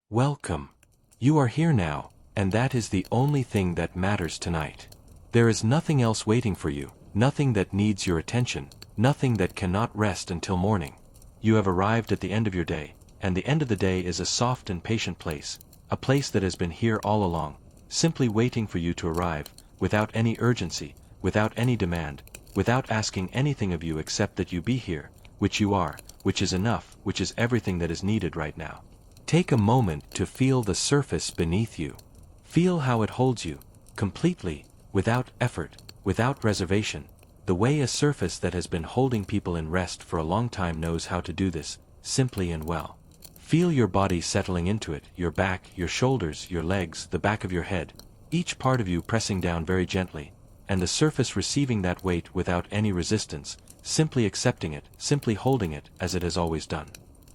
Welcome. You are here now, and that is the only thing that matters tonight. There is nothing else waiting for you, nothing that needs your attention, nothing that cannot rest until morning. You have arrived at the end of your day, and the end of the day is a soft and patient place, a place that has been here all along, simply waiting for you to arrive, without any urgency, without any demand, without asking anything of you except that you be here, which you are, which is enough, which is everything that is needed right now. Take a moment to feel the surface beneath you. Feel how it holds you, completely, without effort, without reservation, the way a surface that has been holding people in rest for a long time knows how to do this, simply and well. Feel your body settling into it, your back, your shoulders, your legs, the back of your head, each part of you pressing down very gently, and the surface receiving that weight without any resistance, simply accepting it, simply holding it as it has always done.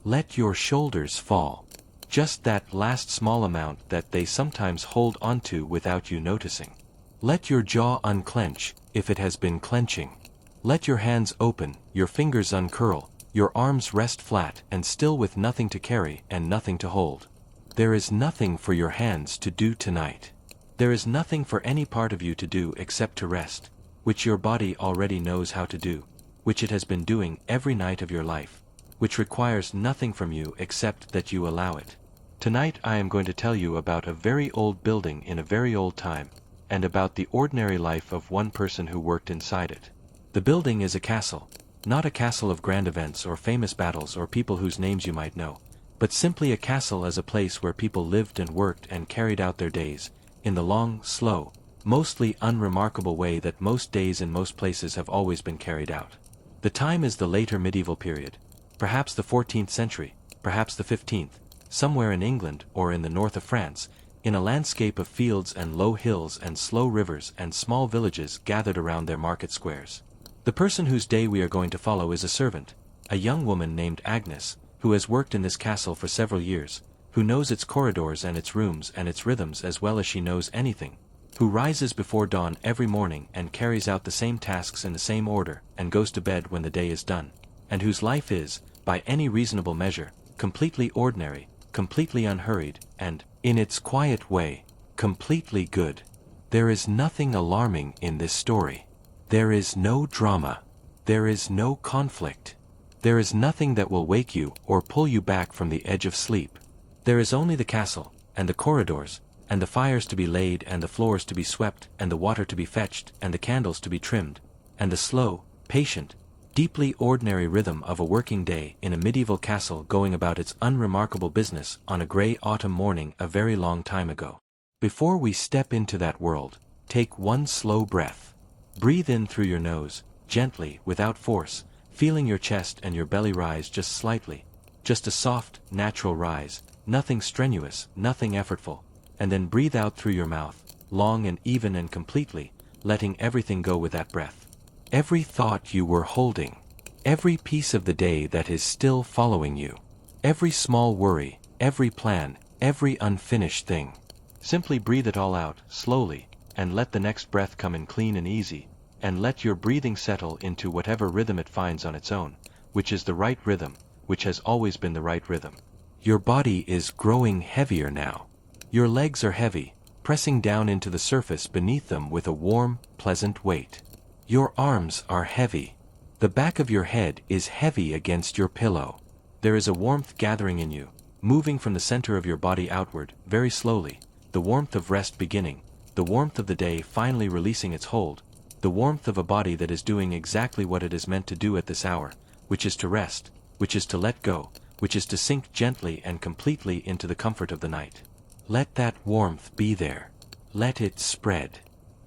Let your shoulders fall. Just that last small amount that they sometimes hold onto without you noticing. Let your jaw unclench, if it has been clenching. Let your hands open, your fingers uncurl, your arms rest flat and still with nothing to carry and nothing to hold. There is nothing for your hands to do tonight. There is nothing for any part of you to do except to rest, which your body already knows how to do, which it has been doing every night of your life, which requires nothing from you except that you allow it. Tonight I am going to tell you about a very old building in a very old time, and about the ordinary life of one person who worked inside it. The building is a castle, not a castle of grand events or famous battles or people whose names you might know, but simply a castle as a place where people lived and worked and carried out their days, in the long, slow, mostly unremarkable way that most days in most places have always been carried out. The time is the later medieval period, perhaps the 14th century, perhaps the 15th, somewhere in England or in the north of France, in a landscape of fields and low hills and slow rivers and small villages gathered around their market squares. The person whose day we are going to follow is a servant, a young woman named Agnes, who has worked in this castle for several years, who knows its corridors and its rooms and its rhythms as well as she knows anything, who rises before dawn every morning and carries out the same tasks in the same order and goes to bed when the day is done, and whose life is, by any reasonable measure, completely ordinary, completely unhurried, and, in its quiet way, completely good. There is nothing alarming in this story. There is no drama. There is no conflict. There is nothing that will wake you or pull you back from the edge of sleep. There is only the castle, and the corridors, and the fires to be laid and the floors to be swept and the water to be fetched and the candles to be trimmed, and the slow, patient, deeply ordinary rhythm of a working day in a medieval castle going about its unremarkable business on a gray autumn morning a very long time ago. Before we step into that world, take one slow breath. Breathe in through your nose, gently, without force, feeling your chest and your belly rise just slightly, just a soft, natural rise, nothing strenuous, nothing effortful, and then breathe out through your mouth, long and even and completely, letting everything go with that breath. Every thought you were holding, every piece of the day that is still following you, every small worry, every plan, every unfinished thing. Simply breathe it all out, slowly, and let the next breath come in clean and easy, and let your breathing settle into whatever rhythm it finds on its own, which is the right rhythm, which has always been the right rhythm. Your body is growing heavier now. Your legs are heavy, pressing down into the surface beneath them with a warm, pleasant weight. Your arms are heavy. The back of your head is heavy against your pillow. There is a warmth gathering in you, moving from the center of your body outward, very slowly, the warmth of rest beginning, the warmth of the day finally releasing its hold, the warmth of a body that is doing exactly what it is meant to do at this hour, which is to rest, which is to let go, which is to sink gently and completely into the comfort of the night. Let that warmth be there. Let it spread.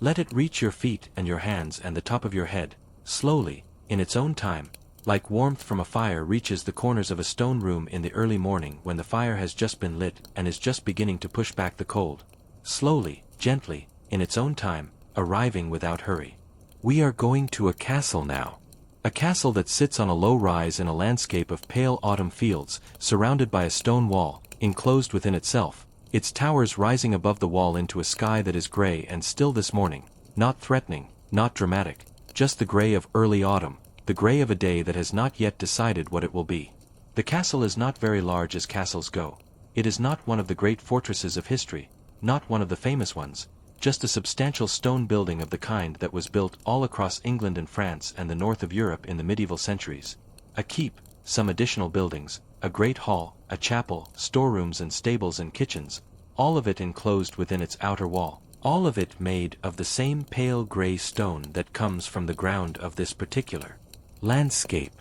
Let it reach your feet and your hands and the top of your head, slowly, in its own time, like warmth from a fire reaches the corners of a stone room in the early morning when the fire has just been lit and is just beginning to push back the cold. Slowly, gently, in its own time, arriving without hurry. We are going to a castle now. A castle that sits on a low rise in a landscape of pale autumn fields, surrounded by a stone wall, enclosed within itself, its towers rising above the wall into a sky that is gray and still this morning, not threatening, not dramatic, just the gray of early autumn, the gray of a day that has not yet decided what it will be. The castle is not very large as castles go. It is not one of the great fortresses of history, not one of the famous ones, just a substantial stone building of the kind that was built all across England and France and the north of Europe in the medieval centuries. A keep, some additional buildings, a great hall, a chapel, storerooms and stables and kitchens, all of it enclosed within its outer wall, all of it made of the same pale gray stone that comes from the ground of this particular landscape.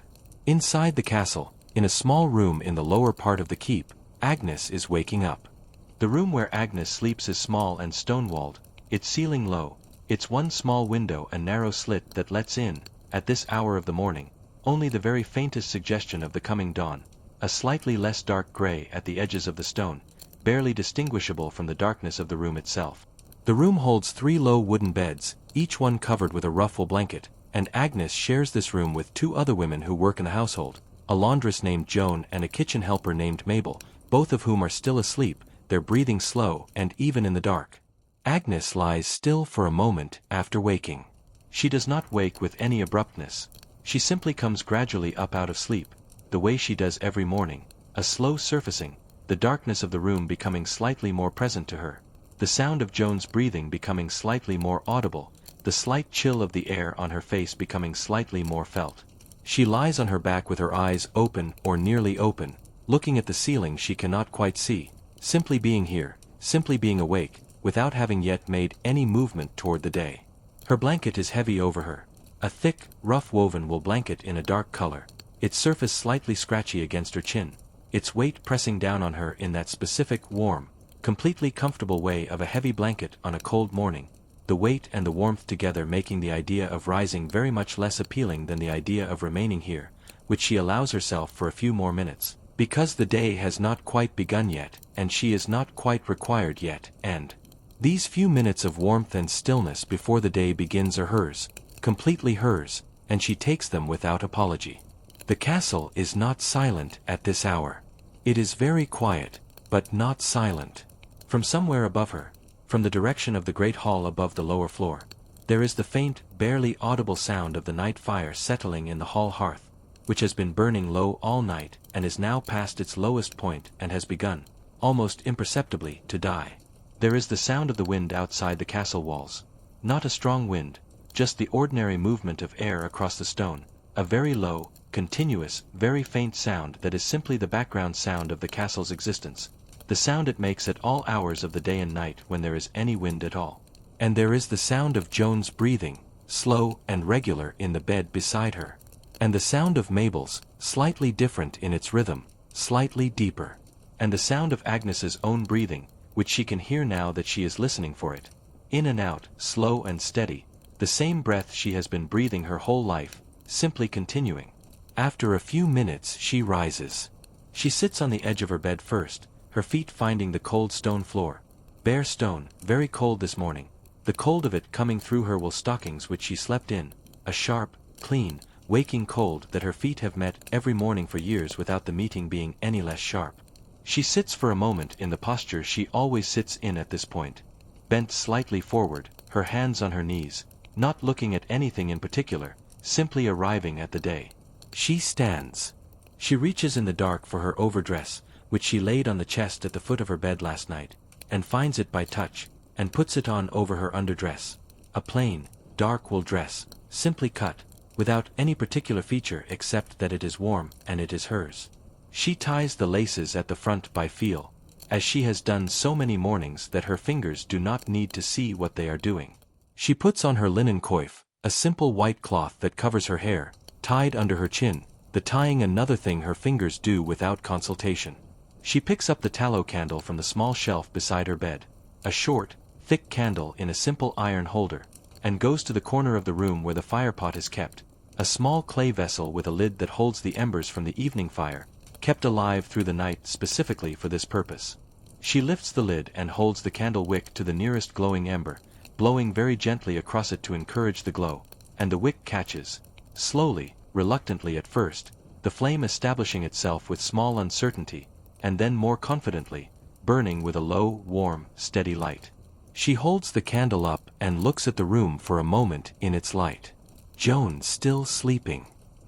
Inside the castle, in a small room in the lower part of the keep, Agnes is waking up. The room where Agnes sleeps is small and stone-walled, its ceiling low, its one small window a narrow slit that lets in, at this hour of the morning, only the very faintest suggestion of the coming dawn, a slightly less dark gray at the edges of the stone, barely distinguishable from the darkness of the room itself. The room holds 3 low wooden beds, each one covered with a rough wool blanket, and Agnes shares this room with 2 other women who work in the household, a laundress named Joan and a kitchen helper named Mabel, both of whom are still asleep, their breathing slow and even in the dark. Agnes lies still for a moment after waking. She does not wake with any abruptness. She simply comes gradually up out of sleep, the way she does every morning, a slow surfacing, the darkness of the room becoming slightly more present to her, the sound of Joan's breathing becoming slightly more audible, the slight chill of the air on her face becoming slightly more felt. She lies on her back with her eyes open or nearly open, looking at the ceiling she cannot quite see, simply being here, simply being awake, without having yet made any movement toward the day. Her blanket is heavy over her, a thick, rough-woven wool blanket in a dark color, its surface slightly scratchy against her chin, its weight pressing down on her in that specific warm, completely comfortable way of a heavy blanket on a cold morning, the weight and the warmth together making the idea of rising very much less appealing than the idea of remaining here, which she allows herself for a few more minutes, because the day has not quite begun yet, and she is not quite required yet, and these few minutes of warmth and stillness before the day begins are hers, completely hers, and she takes them without apology. The castle is not silent at this hour. It is very quiet, but not silent. From somewhere above her, from the direction of the great hall above the lower floor, there is the faint, barely audible sound of the night fire settling in the hall hearth, which has been burning low all night and is now past its lowest point and has begun, almost imperceptibly, to die. There is the sound of the wind outside the castle walls. Not a strong wind, just the ordinary movement of air across the stone, a very low, continuous, very faint sound that is simply the background sound of the castle's existence, the sound it makes at all hours of the day and night when there is any wind at all. And there is the sound of Joan's breathing, slow and regular in the bed beside her. And the sound of Mabel's, slightly different in its rhythm, slightly deeper. And the sound of Agnes's own breathing, which she can hear now that she is listening for it. In and out, slow and steady, the same breath she has been breathing her whole life, simply continuing. After a few minutes she rises. She sits on the edge of her bed first, her feet finding the cold stone floor. Bare stone, very cold this morning, the cold of it coming through her wool stockings which she slept in, a sharp, clean, waking cold that her feet have met every morning for years without the meeting being any less sharp. She sits for a moment in the posture she always sits in at this point, bent slightly forward, her hands on her knees, not looking at anything in particular, simply arriving at the day. She stands. She reaches in the dark for her overdress, which she laid on the chest at the foot of her bed last night, and finds it by touch, and puts it on over her underdress. A plain, dark wool dress, simply cut, without any particular feature except that it is warm and it is hers. She ties the laces at the front by feel, as she has done so many mornings that her fingers do not need to see what they are doing. She puts on her linen coif, a simple white cloth that covers her hair, tied under her chin, the tying another thing her fingers do without consultation. She picks up the tallow candle from the small shelf beside her bed, a short, thick candle in a simple iron holder, and goes to the corner of the room where the firepot is kept, a small clay vessel with a lid that holds the embers from the evening fire, kept alive through the night specifically for this purpose. She lifts the lid and holds the candle wick to the nearest glowing ember, blowing very gently across it to encourage the glow, and the wick catches, slowly, reluctantly at first, the flame establishing itself with small uncertainty, and then more confidently, burning with a low, warm, steady light. She holds the candle up and looks at the room for a moment in its light. Joan still sleeping.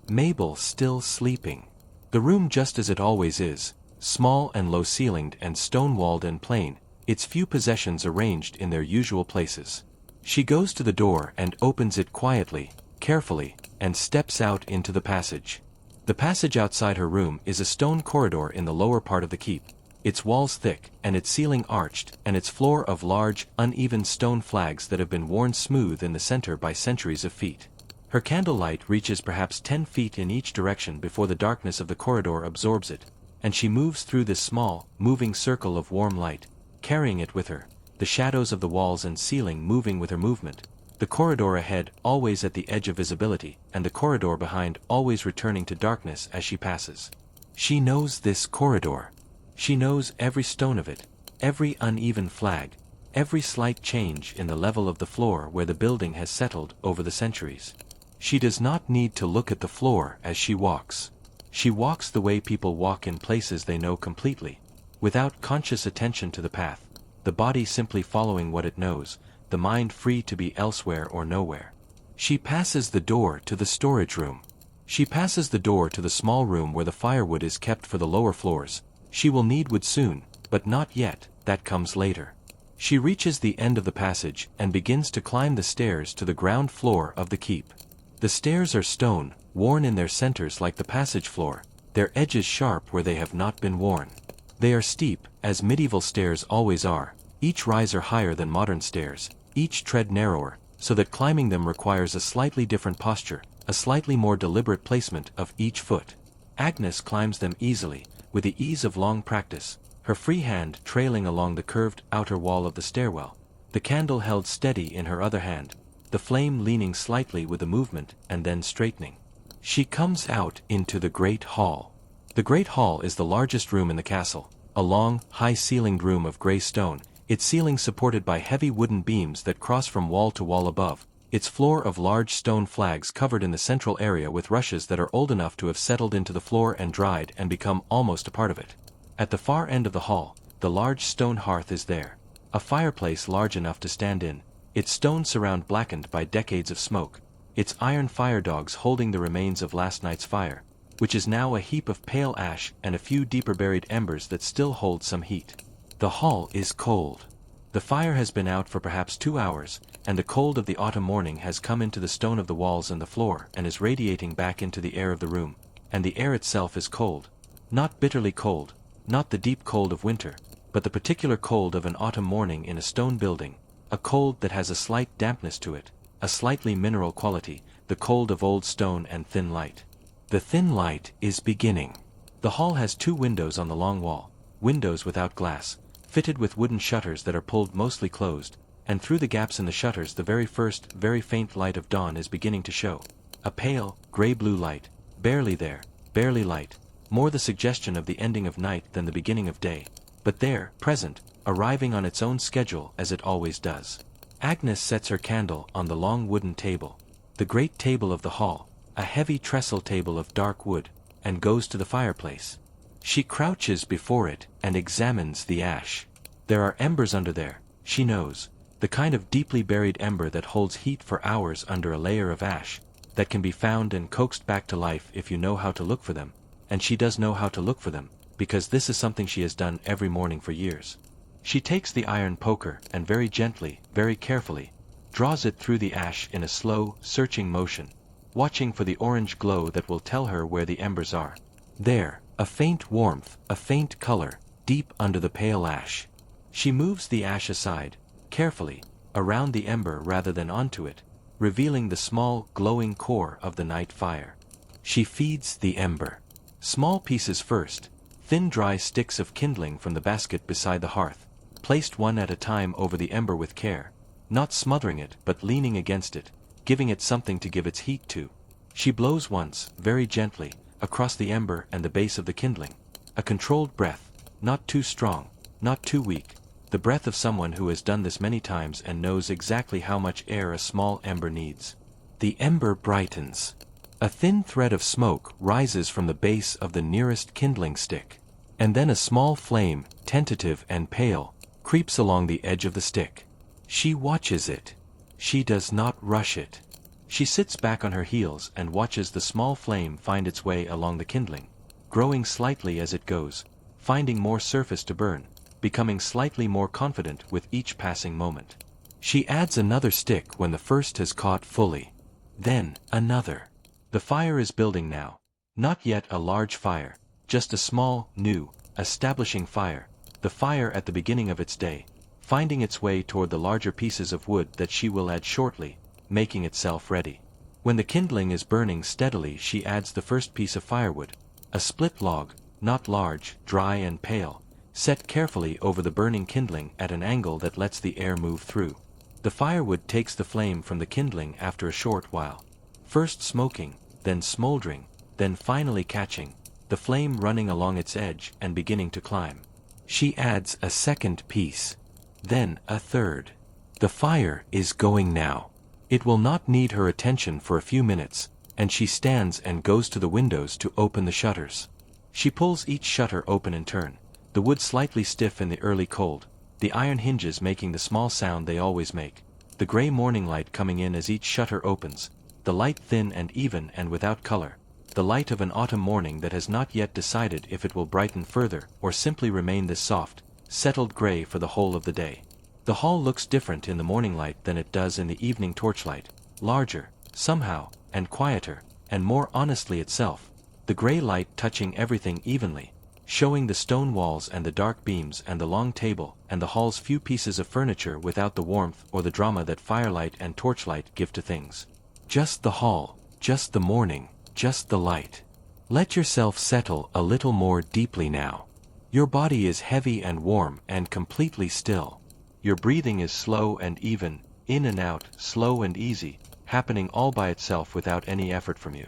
Mabel still sleeping. The room just as it always is, small and low-ceilinged and stone-walled and plain, its few possessions arranged in their usual places. She goes to the door and opens it quietly, carefully, and steps out into the passage. The passage outside her room is a stone corridor in the lower part of the keep, its walls thick, and its ceiling arched, and its floor of large, uneven stone flags that have been worn smooth in the center by centuries of feet. Her candlelight reaches perhaps 10 feet in each direction before the darkness of the corridor absorbs it, and she moves through this small, moving circle of warm light, carrying it with her, the shadows of the walls and ceiling moving with her movement, the corridor ahead always at the edge of visibility, and the corridor behind always returning to darkness as she passes. She knows this corridor. She knows every stone of it, every uneven flag, every slight change in the level of the floor where the building has settled over the centuries. She does not need to look at the floor as she walks. She walks the way people walk in places they know completely, without conscious attention to the path, the body simply following what it knows, the mind free to be elsewhere or nowhere. She passes the door to the storage room. She passes the door to the small room where the firewood is kept for the lower floors. She will need wood soon, but not yet, that comes later. She reaches the end of the passage and begins to climb the stairs to the ground floor of the keep. The stairs are stone, worn in their centers like the passage floor, their edges sharp where they have not been worn. They are steep, as medieval stairs always are, each riser higher than modern stairs, each tread narrower, so that climbing them requires a slightly different posture, a slightly more deliberate placement of each foot. Agnes climbs them easily, with the ease of long practice, her free hand trailing along the curved outer wall of the stairwell, the candle held steady in her other hand, the flame leaning slightly with the movement and then straightening. She comes out into the great hall. The great hall is the largest room in the castle, a long, high-ceilinged room of gray stone, its ceiling supported by heavy wooden beams that cross from wall to wall above, its floor of large stone flags covered in the central area with rushes that are old enough to have settled into the floor and dried and become almost a part of it. At the far end of the hall, the large stone hearth is there, a fireplace large enough to stand in, its stone surround blackened by decades of smoke, its iron fire dogs holding the remains of last night's fire, which is now a heap of pale ash and a few deeper buried embers that still hold some heat. The hall is cold. The fire has been out for perhaps 2 hours, and the cold of the autumn morning has come into the stone of the walls and the floor and is radiating back into the air of the room, and the air itself is cold. Not bitterly cold, not the deep cold of winter, but the particular cold of an autumn morning in a stone building, a cold that has a slight dampness to it, a slightly mineral quality, the cold of old stone and thin light. The thin light is beginning. The hall has 2 windows on the long wall, windows without glass, fitted with wooden shutters that are pulled mostly closed, and through the gaps in the shutters the very first, very faint light of dawn is beginning to show. A pale, gray-blue light, barely there, barely light, more the suggestion of the ending of night than the beginning of day, but there, present, arriving on its own schedule as it always does. Agnes sets her candle on the long wooden table, the great table of the hall, a heavy trestle table of dark wood, and goes to the fireplace. She crouches before it and examines the ash. There are embers under there, she knows, the kind of deeply buried ember that holds heat for hours under a layer of ash, that can be found and coaxed back to life if you know how to look for them, and she does know how to look for them, because this is something she has done every morning for years. She takes the iron poker and very gently, very carefully, draws it through the ash in a slow, searching motion, watching for the orange glow that will tell her where the embers are. There, a faint warmth, a faint color, deep under the pale ash. She moves the ash aside, carefully, around the ember rather than onto it, revealing the small, glowing core of the night fire. She feeds the ember. Small pieces first, thin dry sticks of kindling from the basket beside the hearth, placed one at a time over the ember with care, not smothering it but leaning against it, giving it something to give its heat to. She blows once, very gently, across the ember and the base of the kindling. A controlled breath, not too strong, not too weak, the breath of someone who has done this many times and knows exactly how much air a small ember needs. The ember brightens. A thin thread of smoke rises from the base of the nearest kindling stick, and then a small flame, tentative and pale, creeps along the edge of the stick. She watches it. She does not rush it. She sits back on her heels and watches the small flame find its way along the kindling, growing slightly as it goes, finding more surface to burn, becoming slightly more confident with each passing moment. She adds another stick when the first has caught fully. Then, another. The fire is building now. Not yet a large fire, just a small, new, establishing fire, the fire at the beginning of its day, finding its way toward the larger pieces of wood that she will add shortly, making itself ready. When the kindling is burning steadily, she adds the first piece of firewood, a split log, not large, dry and pale, set carefully over the burning kindling at an angle that lets the air move through. The firewood takes the flame from the kindling after a short while. First smoking, then smoldering, then finally catching, the flame running along its edge and beginning to climb. She adds a second piece. Then a third. The fire is going now. It will not need her attention for a few minutes, and she stands and goes to the windows to open the shutters. She pulls each shutter open in turn, the wood slightly stiff in the early cold, the iron hinges making the small sound they always make, the gray morning light coming in as each shutter opens, the light thin and even and without color, the light of an autumn morning that has not yet decided if it will brighten further or simply remain this soft, settled gray for the whole of the day. The hall looks different in the morning light than it does in the evening torchlight, larger, somehow, and quieter, and more honestly itself, the gray light touching everything evenly, showing the stone walls and the dark beams and the long table and the hall's few pieces of furniture without the warmth or the drama that firelight and torchlight give to things. Just the hall, just the morning, just the light. Let yourself settle a little more deeply now. Your body is heavy and warm and completely still. Your breathing is slow and even, in and out, slow and easy, happening all by itself without any effort from you.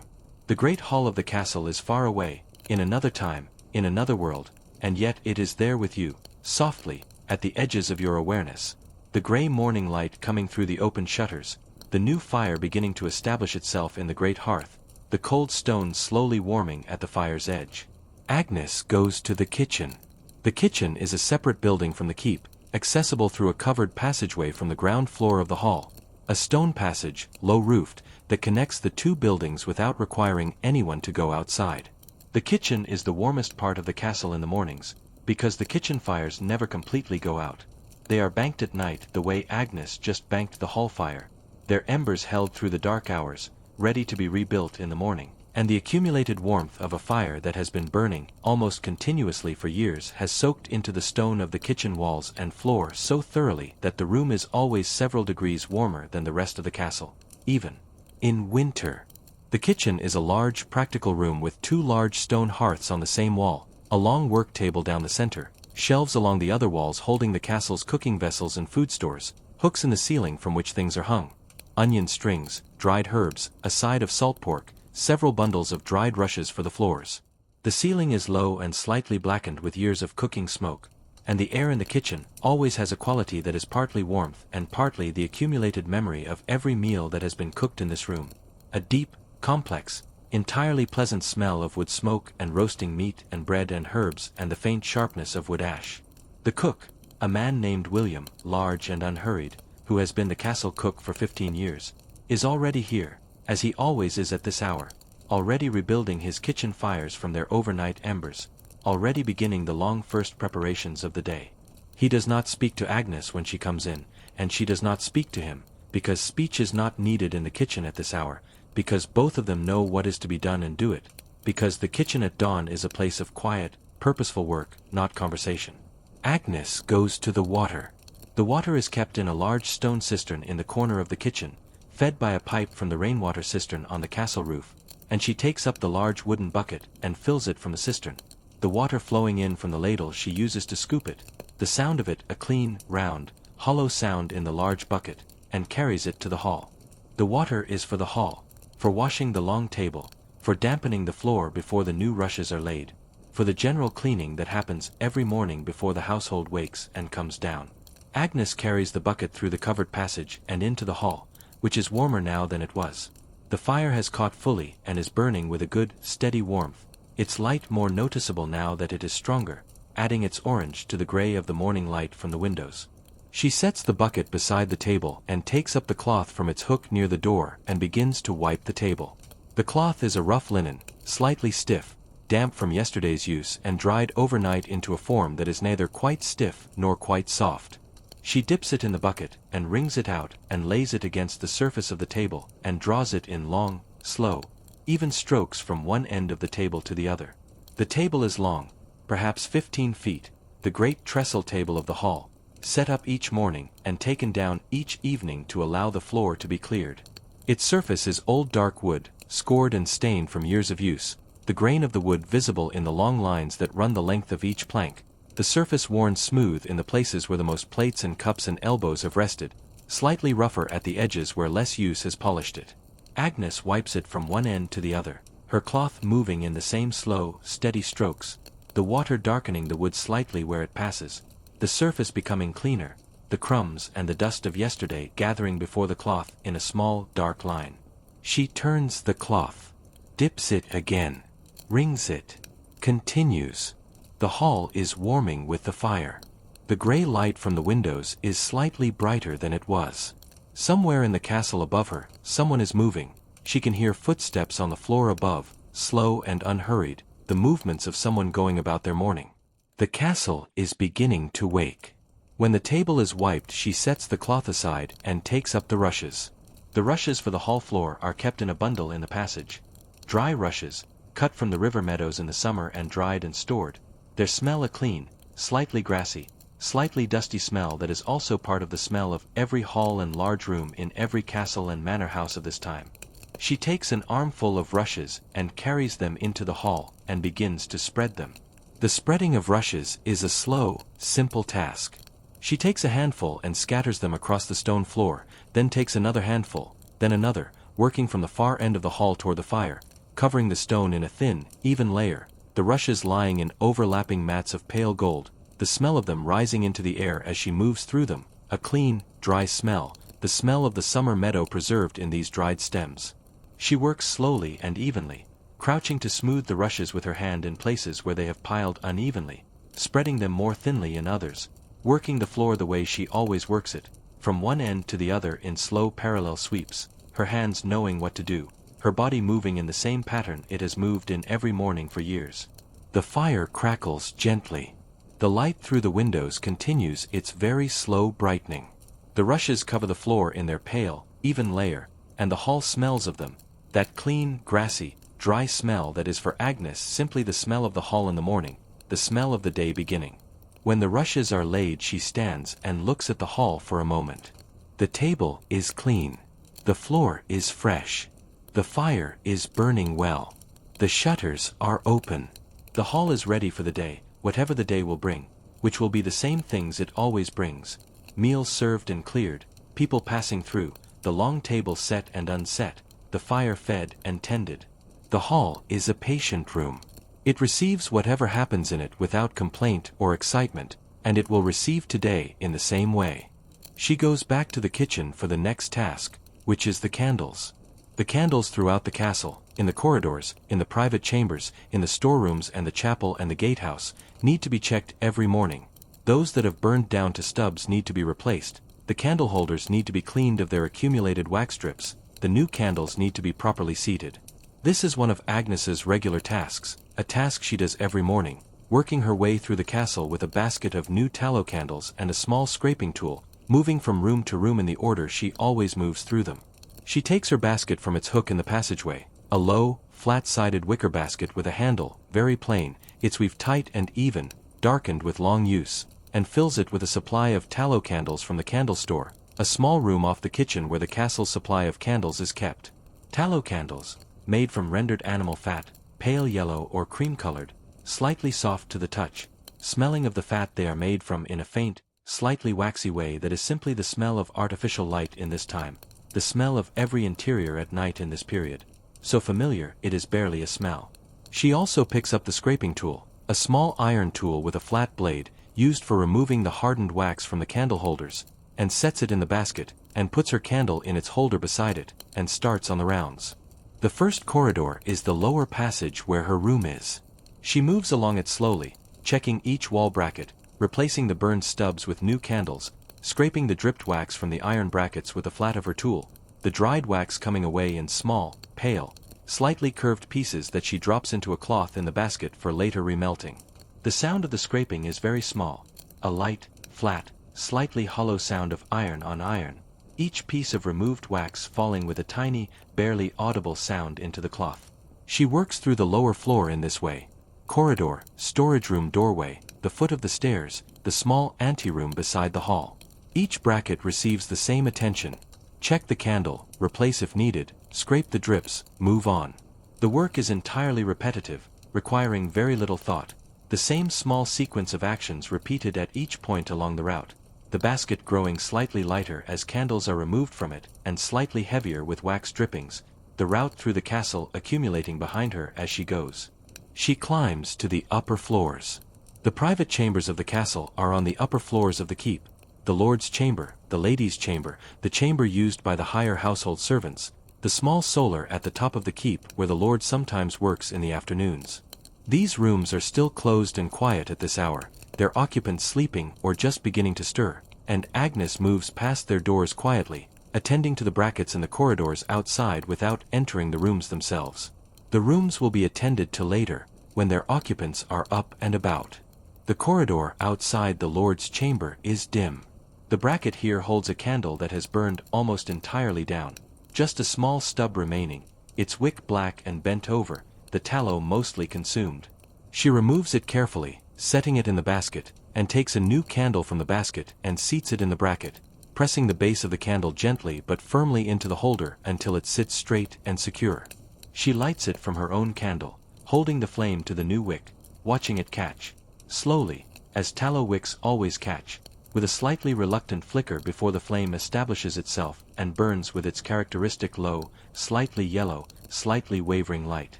The great hall of the castle is far away, in another time, in another world, and yet it is there with you, softly, at the edges of your awareness. The gray morning light coming through the open shutters, the new fire beginning to establish itself in the great hearth, the cold stone slowly warming at the fire's edge. Agnes goes to the kitchen. The kitchen is a separate building from the keep, accessible through a covered passageway from the ground floor of the hall. A stone passage, low-roofed, that connects the two buildings without requiring anyone to go outside. The kitchen is the warmest part of the castle in the mornings, because the kitchen fires never completely go out. They are banked at night the way Agnes just banked the hall fire, their embers held through the dark hours, ready to be rebuilt in the morning. And the accumulated warmth of a fire that has been burning almost continuously for years has soaked into the stone of the kitchen walls and floor so thoroughly that the room is always several degrees warmer than the rest of the castle, even in winter. The kitchen is a large, practical room with two large stone hearths on the same wall, a long work table down the center, shelves along the other walls holding the castle's cooking vessels and food stores, hooks in the ceiling from which things are hung, onion strings, dried herbs, a side of salt pork, several bundles of dried rushes for the floors. The ceiling is low and slightly blackened with years of cooking smoke, and the air in the kitchen always has a quality that is partly warmth and partly the accumulated memory of every meal that has been cooked in this room. A deep, complex, entirely pleasant smell of wood smoke and roasting meat and bread and herbs and the faint sharpness of wood ash. The cook, a man named William, large and unhurried, who has been the castle cook for 15 years, is already here, as he always is at this hour, already rebuilding his kitchen fires from their overnight embers, already beginning the long first preparations of the day. He does not speak to Agnes when she comes in, and she does not speak to him, because speech is not needed in the kitchen at this hour, because both of them know what is to be done and do it, because the kitchen at dawn is a place of quiet, purposeful work, not conversation. Agnes goes to the water. The water is kept in a large stone cistern in the corner of the kitchen, fed by a pipe from the rainwater cistern on the castle roof, and she takes up the large wooden bucket and fills it from the cistern, the water flowing in from the ladle she uses to scoop it, the sound of it a clean, round, hollow sound in the large bucket, and carries it to the hall. The water is for the hall, for washing the long table, for dampening the floor before the new rushes are laid, for the general cleaning that happens every morning before the household wakes and comes down. Agnes carries the bucket through the covered passage and into the hall, which is warmer now than it was. The fire has caught fully and is burning with a good, steady warmth, its light more noticeable now that it is stronger, adding its orange to the gray of the morning light from the windows. She sets the bucket beside the table and takes up the cloth from its hook near the door and begins to wipe the table. The cloth is a rough linen, slightly stiff, damp from yesterday's use and dried overnight into a form that is neither quite stiff nor quite soft. She dips it in the bucket, and wrings it out, and lays it against the surface of the table, and draws it in long, slow, even strokes from one end of the table to the other. The table is long, perhaps 15 feet, the great trestle table of the hall, set up each morning and taken down each evening to allow the floor to be cleared. Its surface is old dark wood, scored and stained from years of use, the grain of the wood visible in the long lines that run the length of each plank, the surface worn smooth in the places where the most plates and cups and elbows have rested, slightly rougher at the edges where less use has polished it. Agnes wipes it from one end to the other, her cloth moving in the same slow, steady strokes, the water darkening the wood slightly where it passes, the surface becoming cleaner, the crumbs and the dust of yesterday gathering before the cloth in a small, dark line. She turns the cloth, dips it again, wrings it, continues. The hall is warming with the fire. The gray light from the windows is slightly brighter than it was. Somewhere in the castle above her, someone is moving. She can hear footsteps on the floor above, slow and unhurried, the movements of someone going about their morning. The castle is beginning to wake. When the table is wiped, she sets the cloth aside and takes up the rushes. The rushes for the hall floor are kept in a bundle in the passage. Dry rushes, cut from the river meadows in the summer and dried and stored. Their smell a clean, slightly grassy, slightly dusty smell that is also part of the smell of every hall and large room in every castle and manor house of this time. She takes an armful of rushes and carries them into the hall and begins to spread them. The spreading of rushes is a slow, simple task. She takes a handful and scatters them across the stone floor, then takes another handful, then another, working from the far end of the hall toward the fire, covering the stone in a thin, even layer, the rushes lying in overlapping mats of pale gold, the smell of them rising into the air as she moves through them, a clean, dry smell, the smell of the summer meadow preserved in these dried stems. She works slowly and evenly, crouching to smooth the rushes with her hand in places where they have piled unevenly, spreading them more thinly in others, working the floor the way she always works it, from one end to the other in slow parallel sweeps, her hands knowing what to do, her body moving in the same pattern it has moved in every morning for years. The fire crackles gently. The light through the windows continues its very slow brightening. The rushes cover the floor in their pale, even layer, and the hall smells of them, that clean, grassy, dry smell that is for Agnes simply the smell of the hall in the morning, the smell of the day beginning. When the rushes are laid, she stands and looks at the hall for a moment. The table is clean. The floor is fresh. The fire is burning well. The shutters are open. The hall is ready for the day, whatever the day will bring, which will be the same things it always brings. Meals served and cleared, people passing through, the long table set and unset, the fire fed and tended. The hall is a patient room. It receives whatever happens in it without complaint or excitement, and it will receive today in the same way. She goes back to the kitchen for the next task, which is the candles. The candles throughout the castle, in the corridors, in the private chambers, in the storerooms and the chapel and the gatehouse, need to be checked every morning. Those that have burned down to stubs need to be replaced, the candle holders need to be cleaned of their accumulated wax strips, the new candles need to be properly seated. This is one of Agnes's regular tasks, a task she does every morning, working her way through the castle with a basket of new tallow candles and a small scraping tool, moving from room to room in the order she always moves through them. She takes her basket from its hook in the passageway, a low, flat-sided wicker basket with a handle, very plain, its weave tight and even, darkened with long use, and fills it with a supply of tallow candles from the candle store, a small room off the kitchen where the castle's supply of candles is kept. Tallow candles, made from rendered animal fat, pale yellow or cream-colored, slightly soft to the touch, smelling of the fat they are made from in a faint, slightly waxy way that is simply the smell of artificial light in this time, the smell of every interior at night in this period. So familiar, it is barely a smell. She also picks up the scraping tool, a small iron tool with a flat blade, used for removing the hardened wax from the candle holders, and sets it in the basket, and puts her candle in its holder beside it, and starts on the rounds. The first corridor is the lower passage where her room is. She moves along it slowly, checking each wall bracket, replacing the burned stubs with new candles, scraping the dripped wax from the iron brackets with the flat of her tool, the dried wax coming away in small, pale, slightly curved pieces that she drops into a cloth in the basket for later remelting. The sound of the scraping is very small, a light, flat, slightly hollow sound of iron on iron, each piece of removed wax falling with a tiny, barely audible sound into the cloth. She works through the lower floor in this way. Corridor, storage room doorway, the foot of the stairs, the small anteroom beside the hall. Each bracket receives the same attention. Check the candle, replace if needed, scrape the drips, move on. The work is entirely repetitive, requiring very little thought. The same small sequence of actions repeated at each point along the route. The basket growing slightly lighter as candles are removed from it, and slightly heavier with wax drippings, the route through the castle accumulating behind her as she goes. She climbs to the upper floors. The private chambers of the castle are on the upper floors of the keep. The lord's chamber, the lady's chamber, the chamber used by the higher household servants, the small solar at the top of the keep where the lord sometimes works in the afternoons. These rooms are still closed and quiet at this hour, their occupants sleeping or just beginning to stir, and Agnes moves past their doors quietly, attending to the brackets in the corridors outside without entering the rooms themselves. The rooms will be attended to later, when their occupants are up and about. The corridor outside the lord's chamber is dim. The bracket here holds a candle that has burned almost entirely down, just a small stub remaining, its wick black and bent over, the tallow mostly consumed. She removes it carefully, setting it in the basket, and takes a new candle from the basket and seats it in the bracket, pressing the base of the candle gently but firmly into the holder until it sits straight and secure. She lights it from her own candle, holding the flame to the new wick, watching it catch, slowly, as tallow wicks always catch, with a slightly reluctant flicker before the flame establishes itself and burns with its characteristic low, slightly yellow, slightly wavering light.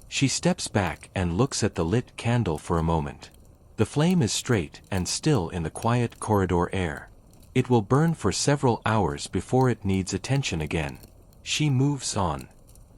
She steps back and looks at the lit candle for a moment. The flame is straight and still in the quiet corridor air. It will burn for several hours before it needs attention again. She moves on.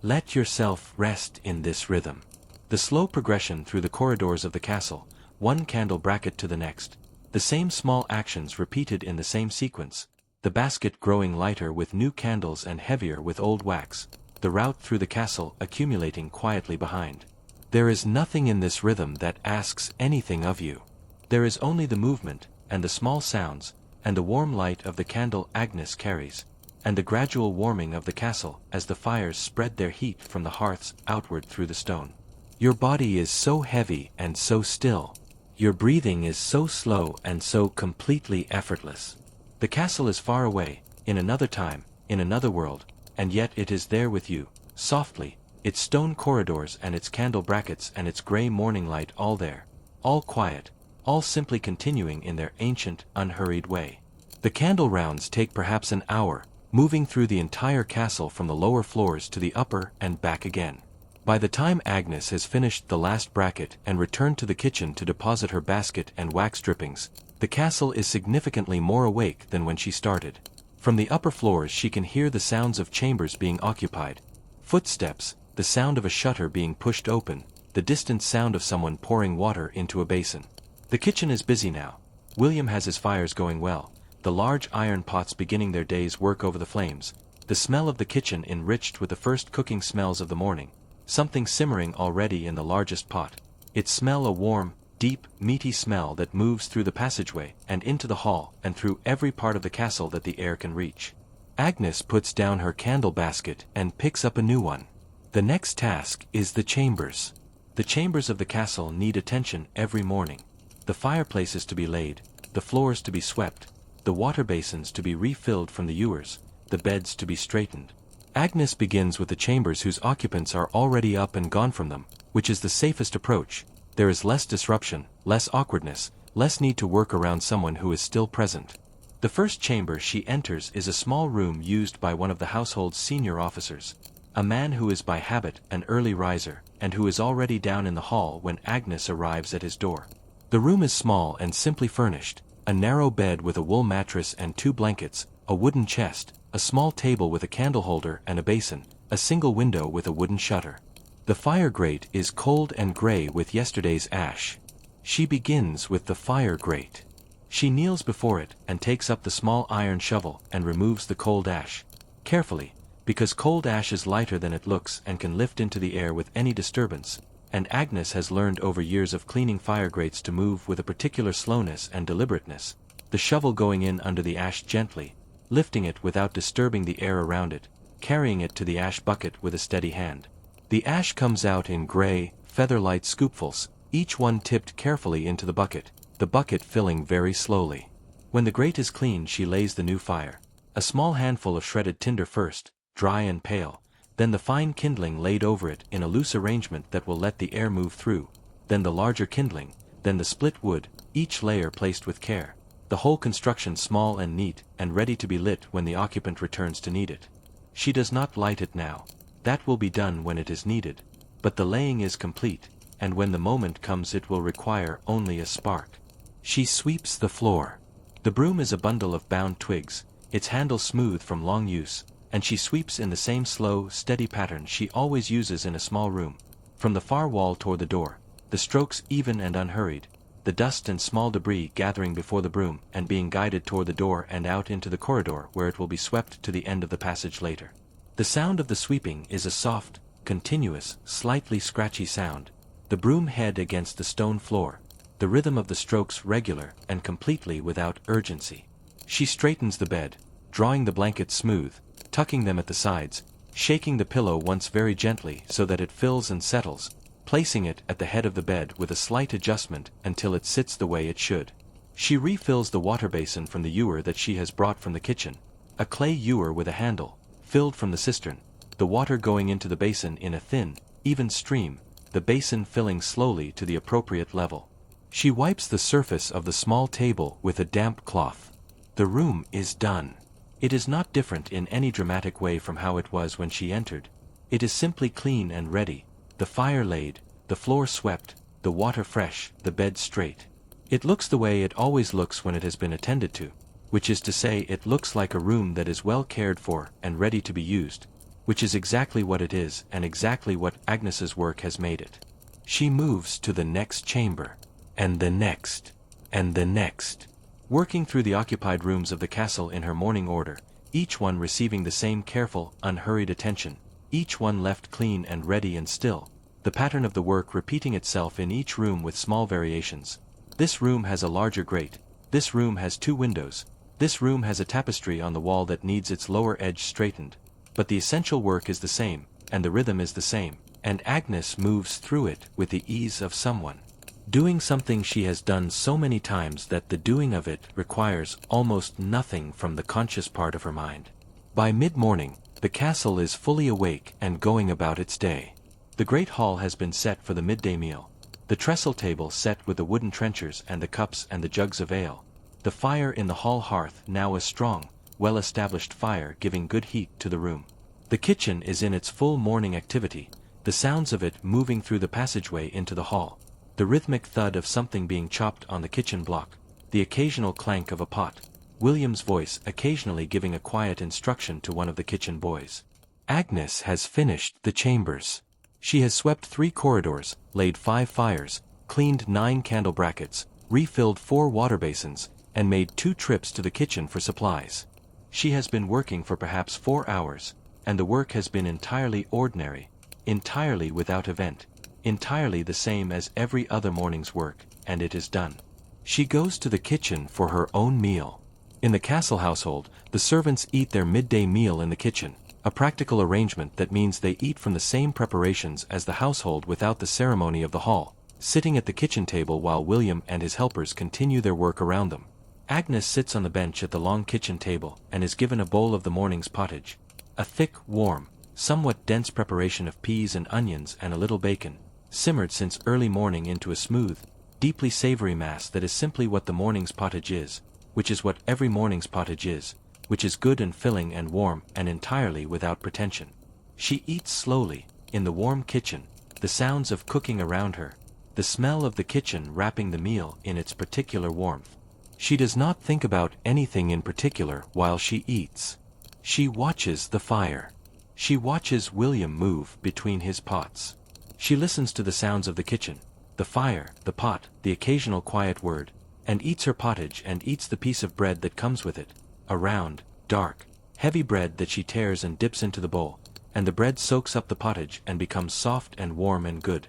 Let yourself rest in this rhythm. The slow progression through the corridors of the castle, one candle bracket to the next, the same small actions repeated in the same sequence, the basket growing lighter with new candles and heavier with old wax, the route through the castle accumulating quietly behind. There is nothing in this rhythm that asks anything of you. There is only the movement, and the small sounds, and the warm light of the candle Agnes carries, and the gradual warming of the castle as the fires spread their heat from the hearths outward through the stone. Your body is so heavy and so still. Your breathing is so slow and so completely effortless. The castle is far away, in another time, in another world, and yet it is there with you, softly, its stone corridors and its candle brackets and its gray morning light all there, all quiet, all simply continuing in their ancient, unhurried way. The candle rounds take perhaps an hour, moving through the entire castle from the lower floors to the upper and back again. By the time Agnes has finished the last bracket and returned to the kitchen to deposit her basket and wax drippings, the castle is significantly more awake than when she started. From the upper floors she can hear the sounds of chambers being occupied, footsteps, the sound of a shutter being pushed open, the distant sound of someone pouring water into a basin. The kitchen is busy now. William has his fires going well, the large iron pots beginning their day's work over the flames, the smell of the kitchen enriched with the first cooking smells of the morning, something simmering already in the largest pot, its smell a warm, deep, meaty smell that moves through the passageway and into the hall and through every part of the castle that the air can reach. Agnes puts down her candle basket and picks up a new one. The next task is the chambers. The chambers of the castle need attention every morning. The fireplaces to be laid, the floors to be swept, the water basins to be refilled from the ewers, the beds to be straightened. Agnes begins with the chambers whose occupants are already up and gone from them, which is the safest approach. There is less disruption, less awkwardness, less need to work around someone who is still present. The first chamber she enters is a small room used by one of the household's senior officers, a man who is by habit an early riser, and who is already down in the hall when Agnes arrives at his door. The room is small and simply furnished, a narrow bed with a wool mattress and 2 blankets, a wooden chest, a small table with a candle holder and a basin, a single window with a wooden shutter. The fire grate is cold and gray with yesterday's ash. She begins with the fire grate. She kneels before it and takes up the small iron shovel and removes the cold ash. Carefully, because cold ash is lighter than it looks and can lift into the air with any disturbance, and Agnes has learned over years of cleaning fire grates to move with a particular slowness and deliberateness, the shovel going in under the ash gently, lifting it without disturbing the air around it, carrying it to the ash bucket with a steady hand. The ash comes out in gray, feather-light scoopfuls, each one tipped carefully into the bucket filling very slowly. When the grate is clean, she lays the new fire. A small handful of shredded tinder first, dry and pale, then the fine kindling laid over it in a loose arrangement that will let the air move through, then the larger kindling, then the split wood, each layer placed with care, the whole construction small and neat and ready to be lit when the occupant returns to need it. She does not light it now. That will be done when it is needed, but the laying is complete, and when the moment comes it will require only a spark. She sweeps the floor. The broom is a bundle of bound twigs, its handle smooth from long use, and she sweeps in the same slow, steady pattern she always uses in a small room, from the far wall toward the door, the strokes even and unhurried, the dust and small debris gathering before the broom and being guided toward the door and out into the corridor where it will be swept to the end of the passage later. The sound of the sweeping is a soft, continuous, slightly scratchy sound, the broom head against the stone floor, the rhythm of the strokes regular and completely without urgency. She straightens the bed, drawing the blankets smooth, tucking them at the sides, shaking the pillow once very gently so that it fills and settles, placing it at the head of the bed with a slight adjustment until it sits the way it should. She refills the water basin from the ewer that she has brought from the kitchen, a clay ewer with a handle, filled from the cistern, the water going into the basin in a thin, even stream, the basin filling slowly to the appropriate level. She wipes the surface of the small table with a damp cloth. The room is done. It is not different in any dramatic way from how it was when she entered. It is simply clean and ready, the fire laid, the floor swept, the water fresh, the bed straight. It looks the way it always looks when it has been attended to, which is to say it looks like a room that is well cared for and ready to be used, which is exactly what it is and exactly what Agnes's work has made it. She moves to the next chamber, and the next, and the next, working through the occupied rooms of the castle in her morning order, each one receiving the same careful, unhurried attention, each one left clean and ready and still, the pattern of the work repeating itself in each room with small variations. This room has a larger grate, this room has 2 windows, this room has a tapestry on the wall that needs its lower edge straightened, but the essential work is the same, and the rhythm is the same, and Agnes moves through it with the ease of someone doing something she has done so many times that the doing of it requires almost nothing from the conscious part of her mind. By mid-morning, the castle is fully awake and going about its day. The great hall has been set for the midday meal, the trestle table set with the wooden trenchers and the cups and the jugs of ale, the fire in the hall hearth now a strong, well-established fire giving good heat to the room. The kitchen is in its full morning activity, the sounds of it moving through the passageway into the hall, the rhythmic thud of something being chopped on the kitchen block, the occasional clank of a pot, William's voice occasionally giving a quiet instruction to one of the kitchen boys. Agnes has finished the chambers. She has swept 3 corridors, laid 5 fires, cleaned 9 candle brackets, refilled 4 water basins, and made 2 trips to the kitchen for supplies. She has been working for perhaps 4 hours, and the work has been entirely ordinary, entirely without event, entirely the same as every other morning's work, and it is done. She goes to the kitchen for her own meal. In the castle household, the servants eat their midday meal in the kitchen, a practical arrangement that means they eat from the same preparations as the household without the ceremony of the hall, sitting at the kitchen table while William and his helpers continue their work around them. Agnes sits on the bench at the long kitchen table and is given a bowl of the morning's pottage, a thick, warm, somewhat dense preparation of peas and onions and a little bacon, simmered since early morning into a smooth, deeply savory mass that is simply what the morning's pottage is, which is what every morning's pottage is, which is good and filling and warm and entirely without pretension. She eats slowly, in the warm kitchen, the sounds of cooking around her, the smell of the kitchen wrapping the meal in its particular warmth. She does not think about anything in particular while she eats. She watches the fire. She watches William move between his pots. She listens to the sounds of the kitchen, the fire, the pot, the occasional quiet word, and eats her pottage and eats the piece of bread that comes with it, a round, dark, heavy bread that she tears and dips into the bowl, and the bread soaks up the pottage and becomes soft and warm and good.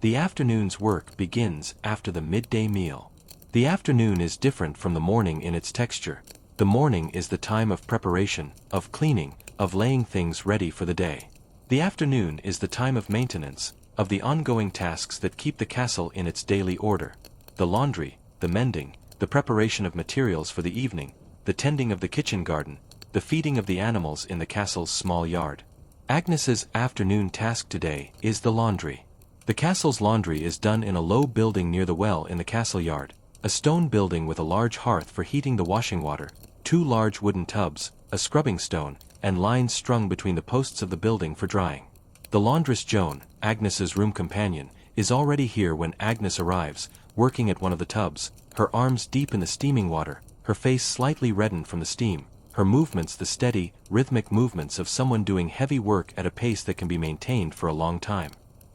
The afternoon's work begins after the midday meal. The afternoon is different from the morning in its texture. The morning is the time of preparation, of cleaning, of laying things ready for the day. The afternoon is the time of maintenance, of the ongoing tasks that keep the castle in its daily order. The laundry, the mending, the preparation of materials for the evening, the tending of the kitchen garden, the feeding of the animals in the castle's small yard. Agnes's afternoon task today is the laundry. The castle's laundry is done in a low building near the well in the castle yard, a stone building with a large hearth for heating the washing water, 2 large wooden tubs, a scrubbing stone, and lines strung between the posts of the building for drying. The laundress Joan, Agnes's room companion, is already here when Agnes arrives, working at one of the tubs, her arms deep in the steaming water, her face slightly reddened from the steam, her movements the steady, rhythmic movements of someone doing heavy work at a pace that can be maintained for a long time.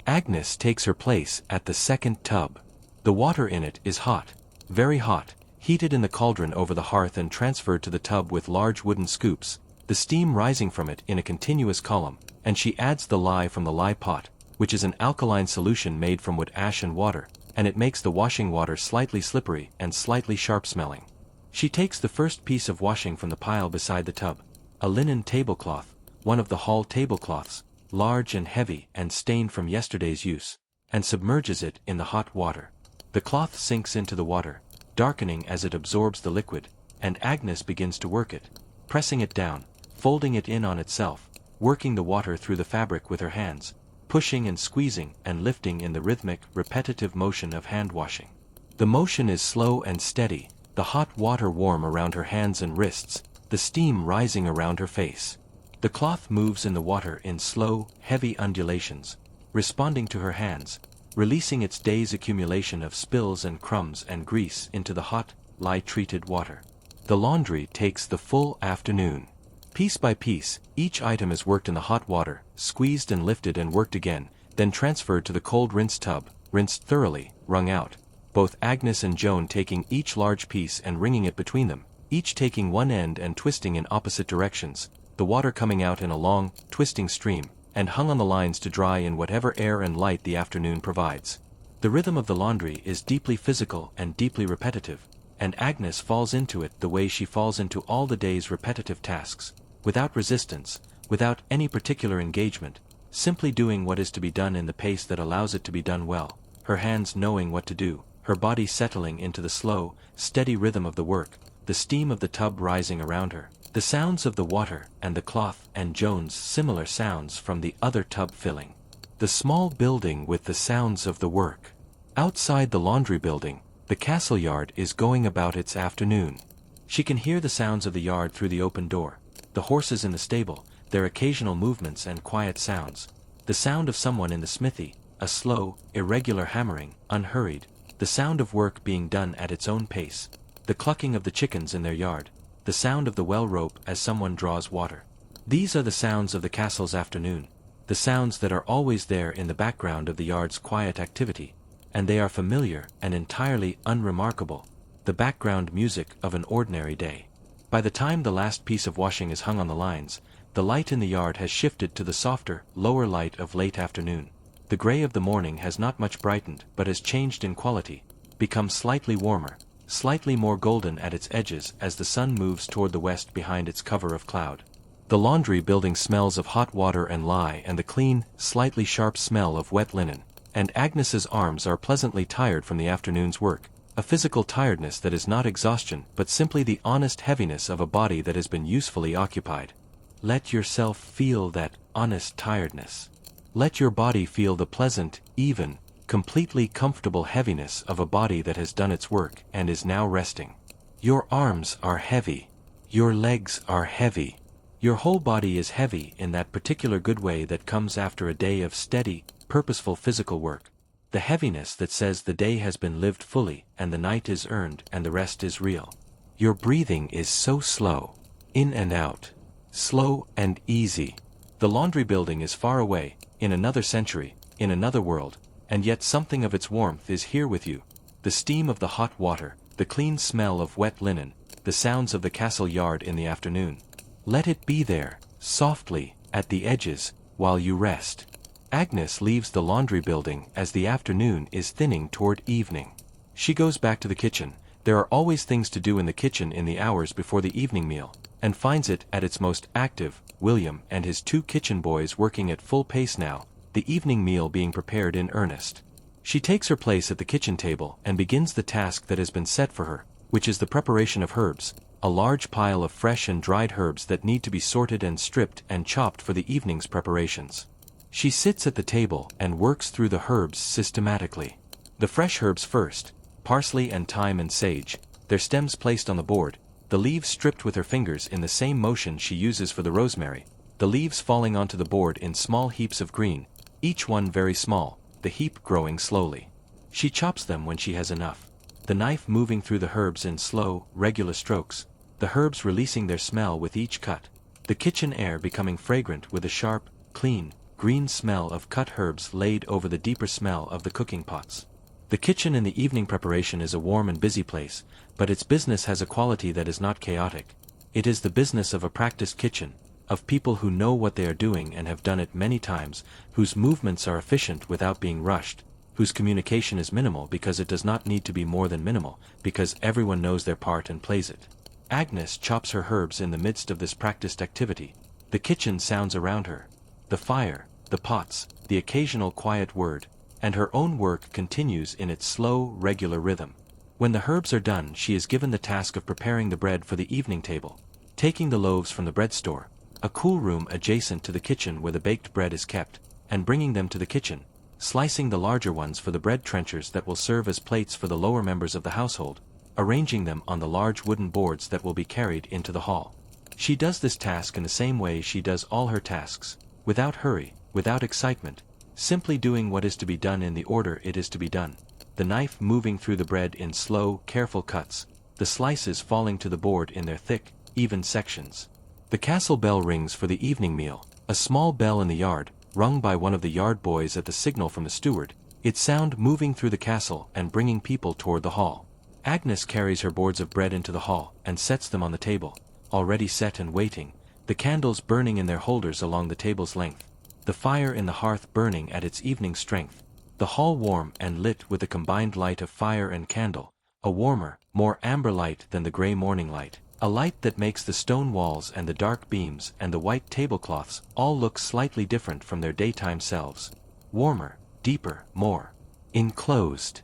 Agnes takes her place at the second tub. The water in it is hot, very hot, heated in the cauldron over the hearth and transferred to the tub with large wooden scoops, the steam rising from it in a continuous column, and she adds the lye from the lye pot, which is an alkaline solution made from wood ash and water, and it makes the washing water slightly slippery and slightly sharp-smelling. She takes the first piece of washing from the pile beside the tub, a linen tablecloth, one of the hall tablecloths, large and heavy and stained from yesterday's use, and submerges it in the hot water. The cloth sinks into the water, darkening as it absorbs the liquid, and Agnes begins to work it, pressing it down, folding it in on itself, working the water through the fabric with her hands, pushing and squeezing and lifting in the rhythmic, repetitive motion of hand washing. The motion is slow and steady, the hot water warm around her hands and wrists, the steam rising around her face. The cloth moves in the water in slow, heavy undulations, responding to her hands, releasing its day's accumulation of spills and crumbs and grease into the hot, lye-treated water. The laundry takes the full afternoon. Piece by piece, each item is worked in the hot water, squeezed and lifted and worked again, then transferred to the cold rinse tub, rinsed thoroughly, wrung out. Both Agnes and Joan taking each large piece and wringing it between them, each taking one end and twisting in opposite directions, the water coming out in a long, twisting stream, and hung on the lines to dry in whatever air and light the afternoon provides. The rhythm of the laundry is deeply physical and deeply repetitive, and Agnes falls into it the way she falls into all the day's repetitive tasks, without resistance, without any particular engagement, simply doing what is to be done in the pace that allows it to be done well, her hands knowing what to do, her body settling into the slow, steady rhythm of the work, the steam of the tub rising around her, the sounds of the water and the cloth and Joan's similar sounds from the other tub filling. The small building with the sounds of the work. Outside the laundry building, the castle yard is going about its afternoon. She can hear the sounds of the yard through the open door, the horses in the stable, their occasional movements and quiet sounds, the sound of someone in the smithy, a slow, irregular hammering, unhurried, the sound of work being done at its own pace, the clucking of the chickens in their yard, the sound of the well rope as someone draws water. These are the sounds of the castle's afternoon, the sounds that are always there in the background of the yard's quiet activity, and they are familiar and entirely unremarkable, the background music of an ordinary day. By the time the last piece of washing is hung on the lines, the light in the yard has shifted to the softer, lower light of late afternoon. The gray of the morning has not much brightened but has changed in quality, become slightly warmer, slightly more golden at its edges as the sun moves toward the west behind its cover of cloud. The laundry building smells of hot water and lye and the clean, slightly sharp smell of wet linen, and Agnes's arms are pleasantly tired from the afternoon's work, a physical tiredness that is not exhaustion but simply the honest heaviness of a body that has been usefully occupied. Let yourself feel that honest tiredness. Let your body feel the pleasant, even, completely comfortable heaviness of a body that has done its work and is now resting. Your arms are heavy. Your legs are heavy. Your whole body is heavy in that particular good way that comes after a day of steady, purposeful physical work. The heaviness that says the day has been lived fully and the night is earned and the rest is real. Your breathing is so slow, in and out, slow and easy. The laundry building is far away, in another century, in another world, and yet something of its warmth is here with you. The steam of the hot water, the clean smell of wet linen, the sounds of the castle yard in the afternoon. Let it be there, softly, at the edges, while you rest. Agnes leaves the laundry building as the afternoon is thinning toward evening. She goes back to the kitchen. There are always things to do in the kitchen in the hours before the evening meal, and finds it at its most active, William and his 2 kitchen boys working at full pace now, the evening meal being prepared in earnest. She takes her place at the kitchen table and begins the task that has been set for her, which is the preparation of herbs, a large pile of fresh and dried herbs that need to be sorted and stripped and chopped for the evening's preparations. She sits at the table and works through the herbs systematically. The fresh herbs first, parsley and thyme and sage, their stems placed on the board, the leaves stripped with her fingers in the same motion she uses for the rosemary, the leaves falling onto the board in small heaps of green, each one very small, the heap growing slowly. She chops them when she has enough, the knife moving through the herbs in slow, regular strokes, the herbs releasing their smell with each cut, the kitchen air becoming fragrant with a sharp, clean, green smell of cut herbs laid over the deeper smell of the cooking pots. The kitchen in the evening preparation is a warm and busy place, but its business has a quality that is not chaotic. It is the business of a practiced kitchen, of people who know what they are doing and have done it many times, whose movements are efficient without being rushed, whose communication is minimal because it does not need to be more than minimal, because everyone knows their part and plays it. Agnes chops her herbs in the midst of this practiced activity. The kitchen sounds around her. The fire, the pots, the occasional quiet word, and her own work continues in its slow, regular rhythm. When the herbs are done, she is given the task of preparing the bread for the evening table, taking the loaves from the bread store, a cool room adjacent to the kitchen where the baked bread is kept, and bringing them to the kitchen, slicing the larger ones for the bread trenchers that will serve as plates for the lower members of the household, arranging them on the large wooden boards that will be carried into the hall. She does this task in the same way she does all her tasks, without hurry, without excitement, simply doing what is to be done in the order it is to be done, the knife moving through the bread in slow, careful cuts, the slices falling to the board in their thick, even sections. The castle bell rings for the evening meal, a small bell in the yard, rung by one of the yard boys at the signal from the steward, its sound moving through the castle and bringing people toward the hall. Agnes carries her boards of bread into the hall and sets them on the table, already set and waiting, the candles burning in their holders along the table's length, the fire in the hearth burning at its evening strength, the hall warm and lit with the combined light of fire and candle, a warmer, more amber light than the gray morning light, a light that makes the stone walls and the dark beams and the white tablecloths all look slightly different from their daytime selves. Warmer, deeper, more enclosed.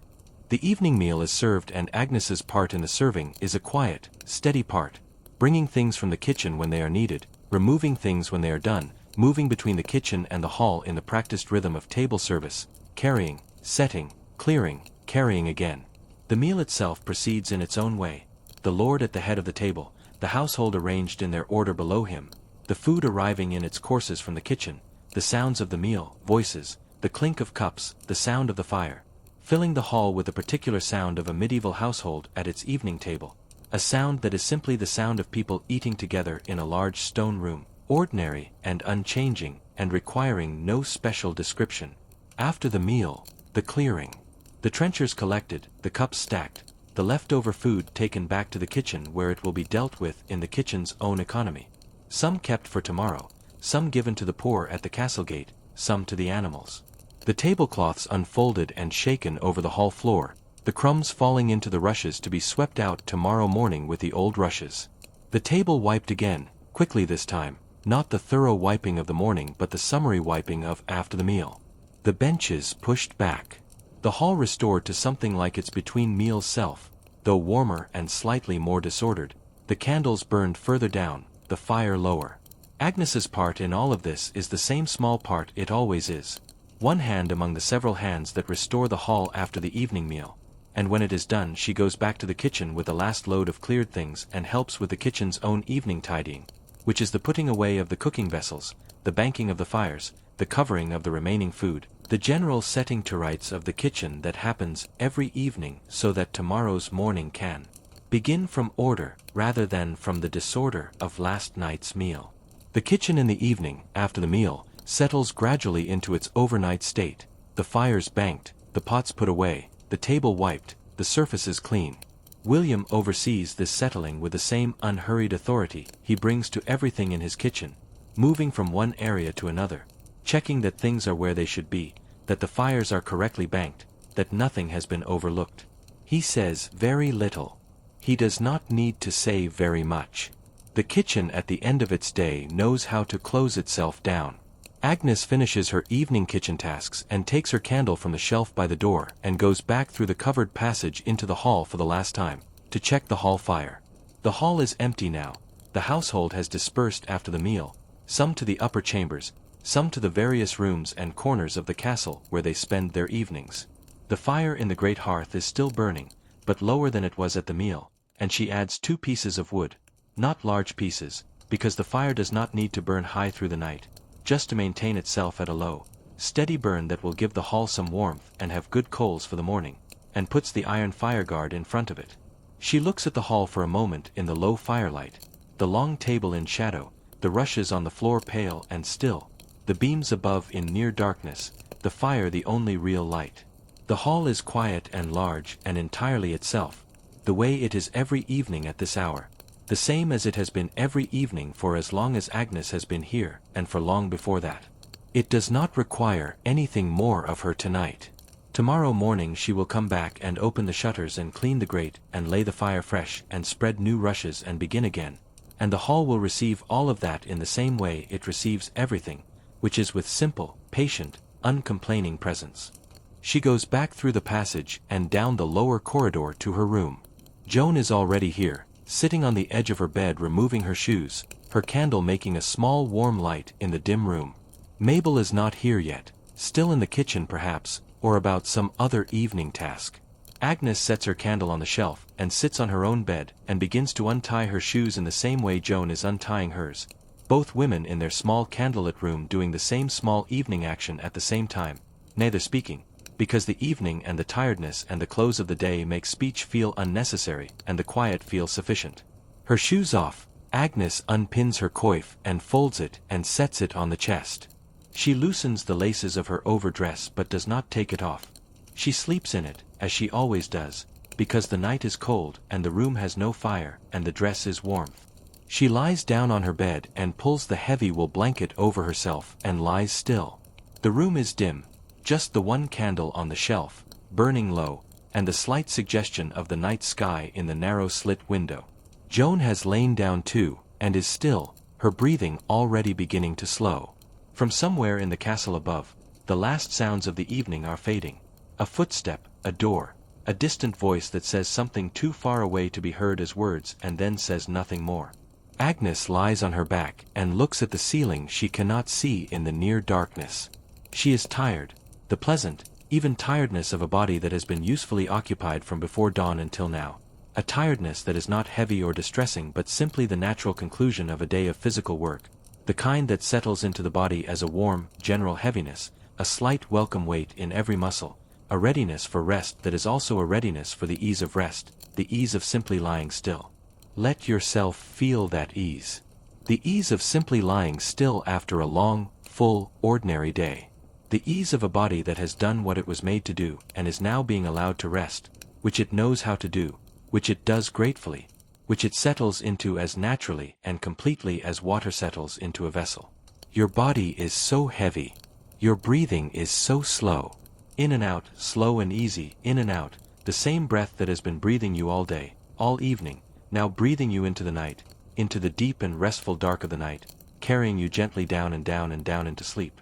The evening meal is served, and Agnes's part in the serving is a quiet, steady part, bringing things from the kitchen when they are needed, removing things when they are done, moving between the kitchen and the hall in the practiced rhythm of table service, carrying, setting, clearing, carrying again. The meal itself proceeds in its own way, the lord at the head of the table, the household arranged in their order below him, the food arriving in its courses from the kitchen, the sounds of the meal, voices, the clink of cups, the sound of the fire, filling the hall with the particular sound of a medieval household at its evening table, a sound that is simply the sound of people eating together in a large stone room, ordinary and unchanging, and requiring no special description. After the meal, the clearing. The trenchers collected, the cups stacked, the leftover food taken back to the kitchen where it will be dealt with in the kitchen's own economy. Some kept for tomorrow, some given to the poor at the castle gate, some to the animals. The tablecloths unfolded and shaken over the hall floor, the crumbs falling into the rushes to be swept out tomorrow morning with the old rushes. The table wiped again, quickly this time, not the thorough wiping of the morning but the summary wiping of after the meal. The benches pushed back. The hall restored to something like its between-meal self, though warmer and slightly more disordered, the candles burned further down, the fire lower. Agnes's part in all of this is the same small part it always is, one hand among the several hands that restore the hall after the evening meal, and when it is done she goes back to the kitchen with the last load of cleared things and helps with the kitchen's own evening tidying, which is the putting away of the cooking vessels, the banking of the fires, the covering of the remaining food, the general setting to rights of the kitchen that happens every evening so that tomorrow's morning can begin from order rather than from the disorder of last night's meal. The kitchen in the evening, after the meal, settles gradually into its overnight state, the fires banked, the pots put away, the table wiped, the surfaces clean. William oversees this settling with the same unhurried authority he brings to everything in his kitchen, moving from one area to another, checking that things are where they should be, that the fires are correctly banked, that nothing has been overlooked. He says very little. He does not need to say very much. The kitchen at the end of its day knows how to close itself down. Agnes finishes her evening kitchen tasks and takes her candle from the shelf by the door and goes back through the covered passage into the hall for the last time, to check the hall fire. The hall is empty now. The household has dispersed after the meal, some to the upper chambers, some to the various rooms and corners of the castle where they spend their evenings. The fire in the great hearth is still burning, but lower than it was at the meal, and she adds 2 pieces of wood, not large pieces, because the fire does not need to burn high through the night, just to maintain itself at a low, steady burn that will give the hall some warmth and have good coals for the morning, and puts the iron fireguard in front of it. She looks at the hall for a moment in the low firelight, the long table in shadow, the rushes on the floor pale and still, the beams above in near darkness, the fire the only real light. The hall is quiet and large and entirely itself, the way it is every evening at this hour, the same as it has been every evening for as long as Agnes has been here and for long before that. It does not require anything more of her tonight. Tomorrow morning she will come back and open the shutters and clean the grate and lay the fire fresh and spread new rushes and begin again, and the hall will receive all of that in the same way it receives everything, which is with simple, patient, uncomplaining presence. She goes back through the passage and down the lower corridor to her room. Joan is already here, sitting on the edge of her bed removing her shoes, her candle making a small warm light in the dim room. Mabel is not here yet, still in the kitchen perhaps, or about some other evening task. Agnes sets her candle on the shelf and sits on her own bed and begins to untie her shoes in the same way Joan is untying hers, both women in their small candlelit room doing the same small evening action at the same time, neither speaking, because the evening and the tiredness and the close of the day make speech feel unnecessary and the quiet feel sufficient. Her shoes off, Agnes unpins her coif and folds it and sets it on the chest. She loosens the laces of her overdress but does not take it off. She sleeps in it, as she always does, because the night is cold and the room has no fire and the dress is warmth. She lies down on her bed and pulls the heavy wool blanket over herself and lies still. The room is dim, just the one candle on the shelf, burning low, and the slight suggestion of the night sky in the narrow slit window. Joan has lain down too, and is still, her breathing already beginning to slow. From somewhere in the castle above, the last sounds of the evening are fading. A footstep, a door, a distant voice that says something too far away to be heard as words and then says nothing more. Agnes lies on her back and looks at the ceiling she cannot see in the near darkness. She is tired, the pleasant, even tiredness of a body that has been usefully occupied from before dawn until now. A tiredness that is not heavy or distressing but simply the natural conclusion of a day of physical work, the kind that settles into the body as a warm, general heaviness, a slight welcome weight in every muscle, a readiness for rest that is also a readiness for the ease of rest, the ease of simply lying still. Let yourself feel that ease. The ease of simply lying still after a long, full, ordinary day. The ease of a body that has done what it was made to do and is now being allowed to rest, which it knows how to do, which it does gratefully, which it settles into as naturally and completely as water settles into a vessel. Your body is so heavy. Your breathing is so slow. In and out, slow and easy, in and out, the same breath that has been breathing you all day, all evening, now breathing you into the night, into the deep and restful dark of the night, carrying you gently down and down and down into sleep.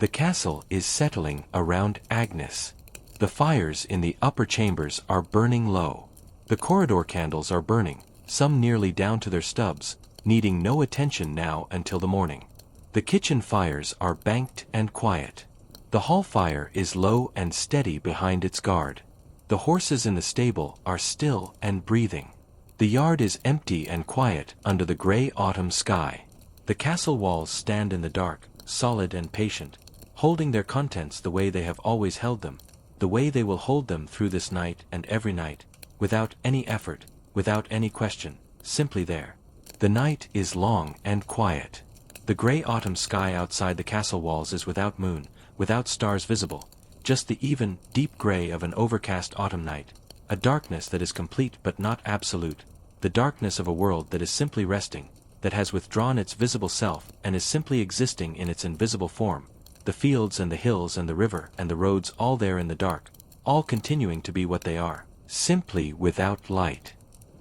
The castle is settling around Agnes. The fires in the upper chambers are burning low. The corridor candles are burning, some nearly down to their stubs, needing no attention now until the morning. The kitchen fires are banked and quiet. The hall fire is low and steady behind its guard. The horses in the stable are still and breathing. The yard is empty and quiet under the gray autumn sky. The castle walls stand in the dark, solid and patient, holding their contents the way they have always held them, the way they will hold them through this night and every night, without any effort, without any question, simply there. The night is long and quiet. The gray autumn sky outside the castle walls is without moon, without stars visible, just the even, deep gray of an overcast autumn night, a darkness that is complete but not absolute, the darkness of a world that is simply resting, that has withdrawn its visible self and is simply existing in its invisible form, the fields and the hills and the river and the roads all there in the dark, all continuing to be what they are, simply without light.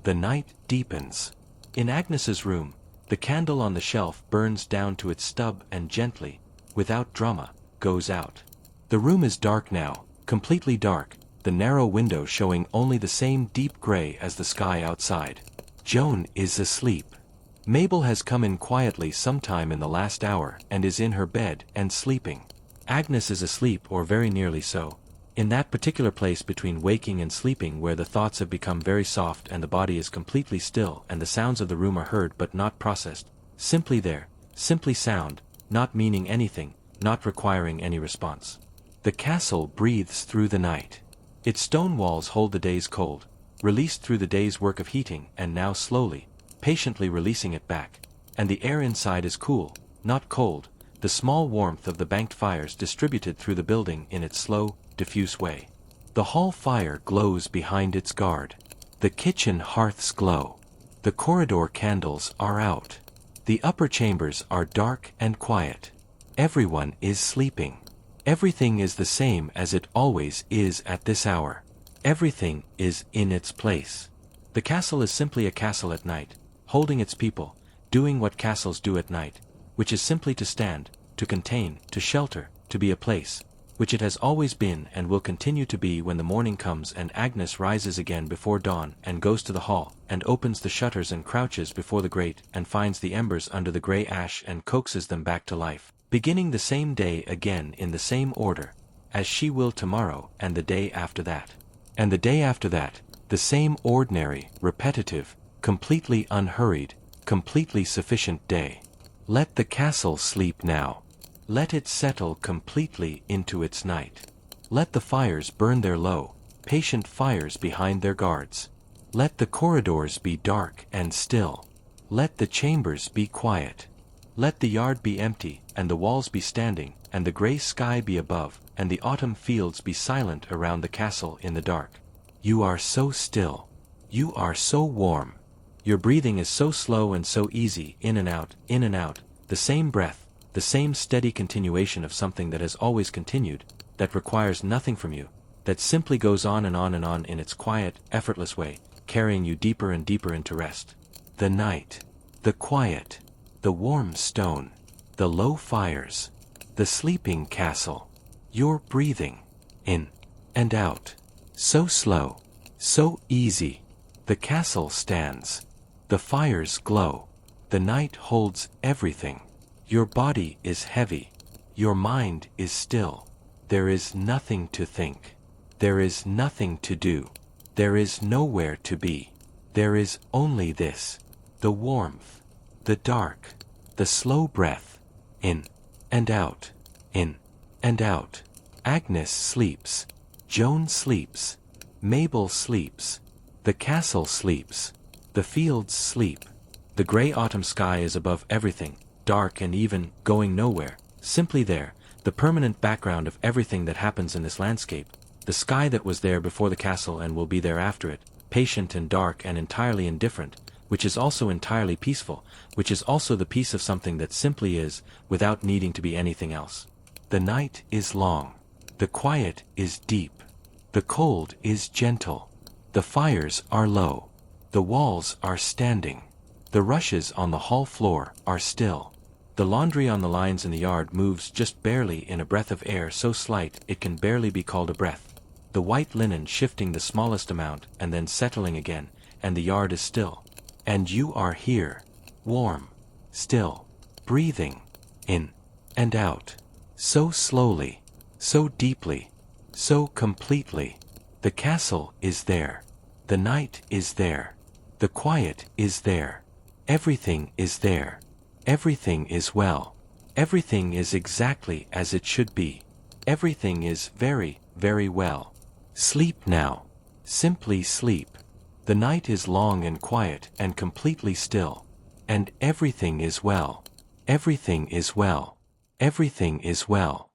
The night deepens. In Agnes's room, the candle on the shelf burns down to its stub and gently, without drama, goes out. The room is dark now, completely dark, the narrow window showing only the same deep gray as the sky outside. Joan is asleep. Mabel has come in quietly sometime in the last hour and is in her bed and sleeping. Agnes is asleep or very nearly so, in that particular place between waking and sleeping where the thoughts have become very soft and the body is completely still and the sounds of the room are heard but not processed, simply there, simply sound, not meaning anything, not requiring any response. The castle breathes through the night. Its stone walls hold the day's cold, released through the day's work of heating and now slowly, patiently releasing it back, and the air inside is cool, not cold, the small warmth of the banked fires distributed through the building in its slow, diffuse way. The hall fire glows behind its guard. The kitchen hearths glow. The corridor candles are out. The upper chambers are dark and quiet. Everyone is sleeping. Everything is the same as it always is at this hour. Everything is in its place. The castle is simply a castle at night, holding its people, doing what castles do at night, which is simply to stand, to contain, to shelter, to be a place, which it has always been and will continue to be when the morning comes and Agnes rises again before dawn and goes to the hall and opens the shutters and crouches before the grate and finds the embers under the grey ash and coaxes them back to life, beginning the same day again in the same order, as she will tomorrow and the day after that. And the day after that, the same ordinary, repetitive, completely unhurried, completely sufficient day. Let the castle sleep now. Let it settle completely into its night. Let the fires burn their low, patient fires behind their guards. Let the corridors be dark and still. Let the chambers be quiet. Let the yard be empty, and the walls be standing, and the grey sky be above, and the autumn fields be silent around the castle in the dark. You are so still. You are so warm. Your breathing is so slow and so easy, in and out, the same breath, the same steady continuation of something that has always continued, that requires nothing from you, that simply goes on and on and on in its quiet, effortless way, carrying you deeper and deeper into rest. The night, the quiet, the warm stone, the low fires, the sleeping castle. Your breathing, in and out, so slow, so easy. The castle stands. The fires glow. The night holds everything. Your body is heavy. Your mind is still. There is nothing to think. There is nothing to do. There is nowhere to be. There is only this. The warmth. The dark. The slow breath. In and out. In and out. Agnes sleeps. Joan sleeps. Mabel sleeps. The castle sleeps. The fields sleep. The grey autumn sky is above everything, dark and even, going nowhere, simply there, the permanent background of everything that happens in this landscape, the sky that was there before the castle and will be there after it, patient and dark and entirely indifferent, which is also entirely peaceful, which is also the peace of something that simply is, without needing to be anything else. The night is long. The quiet is deep. The cold is gentle. The fires are low. The walls are standing. The rushes on the hall floor are still. The laundry on the lines in the yard moves just barely in a breath of air so slight it can barely be called a breath. The white linen shifting the smallest amount and then settling again, and the yard is still. And you are here, warm, still, breathing, in and out, so slowly, so deeply, so completely. The castle is there. The night is there. The quiet is there. Everything is there. Everything is well. Everything is exactly as it should be. Everything is very, very well. Sleep now. Simply sleep. The night is long and quiet and completely still. And everything is well. Everything is well. Everything is well.